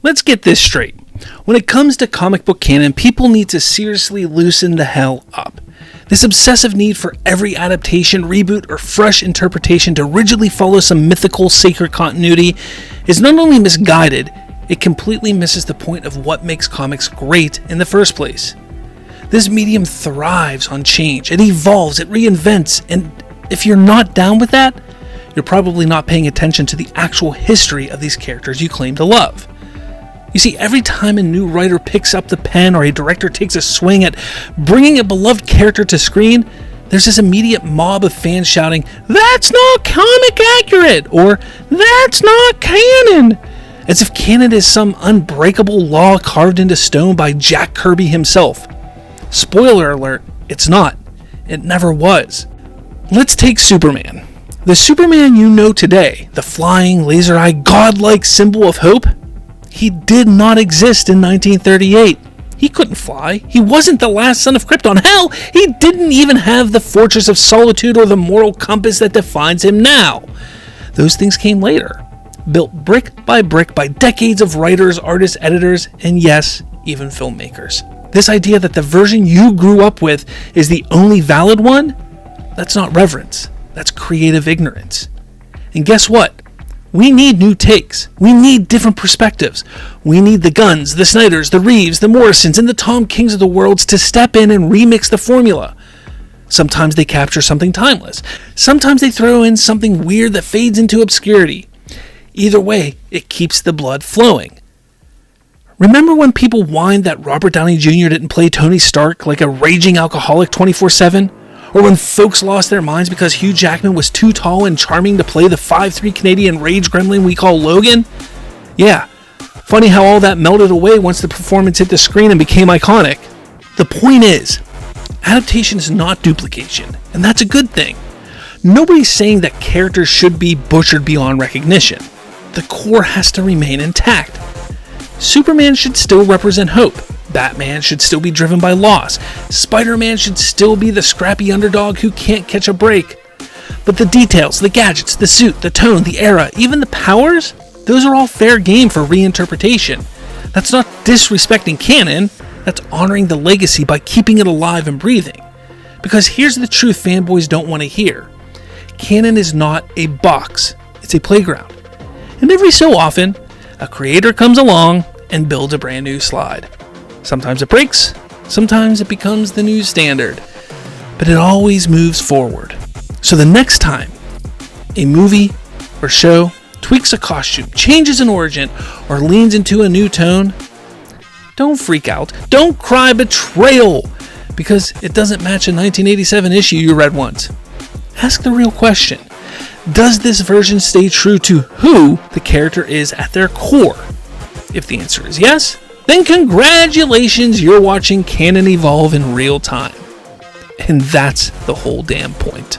Let's get this straight. When it comes to comic book canon, people need to seriously loosen the hell up. This obsessive need for every adaptation, reboot, or fresh interpretation to rigidly follow some mythical sacred continuity is not only misguided, it completely misses the point of what makes comics great in the first place. This medium thrives on change, it evolves, it reinvents, and if you're not down with that, you're probably not paying attention to the actual history of these characters you claim to love. You see, every time a new writer picks up the pen or a director takes a swing at bringing a beloved character to screen, there's this immediate mob of fans shouting, "That's not comic accurate!" or "That's not canon!" As if canon is some unbreakable law carved into stone by Jack Kirby himself. Spoiler alert, it's not. It never was. Let's take Superman. The Superman you know today, the flying, laser-eyed, godlike symbol of hope, he did not exist in 1938. He couldn't fly. He wasn't the last son of Krypton. Hell, he didn't even have the Fortress of Solitude or the moral compass that defines him now. Those things came later, built brick by decades of writers, artists, editors, and yes, even filmmakers. This idea that the version you grew up with is the only valid one, that's not reverence. That's creative ignorance. And guess what? We need new takes. We need different perspectives. We need the Gunns, the Snyders, the Reeves, the Morrisons, and the Tom Kings of the worlds to step in and remix the formula. Sometimes they capture something timeless. Sometimes they throw in something weird that fades into obscurity. Either way, it keeps the blood flowing. Remember when people whined that Robert Downey Jr. didn't play Tony Stark like a raging alcoholic 24/7? Or when folks lost their minds because Hugh Jackman was too tall and charming to play the 5'3" Canadian rage gremlin we call Logan? Yeah, funny how all that melted away once the performance hit the screen and became iconic. The point is, adaptation is not duplication, and that's a good thing. Nobody's saying that characters should be butchered beyond recognition. The core has to remain intact. Superman should still represent hope. Batman should still be driven by loss. Spider-Man should still be the scrappy underdog who can't catch a break. But the details, the gadgets, the suit, the tone, the era, even the powers, those are all fair game for reinterpretation. That's not disrespecting canon, that's honoring the legacy by keeping it alive and breathing. Because here's the truth fanboys don't want to hear. Canon is not a box, it's a playground. And every so often, a creator comes along and builds a brand new slide. Sometimes it breaks, sometimes it becomes the new standard, but it always moves forward. So the next time a movie or show tweaks a costume, changes an origin, or leans into a new tone, don't freak out, don't cry betrayal because it doesn't match a 1987 issue you read once. Ask the real question. Does this version stay true to who the character is at their core? If the answer is yes, then congratulations, you're watching canon evolve in real time. And that's the whole damn point.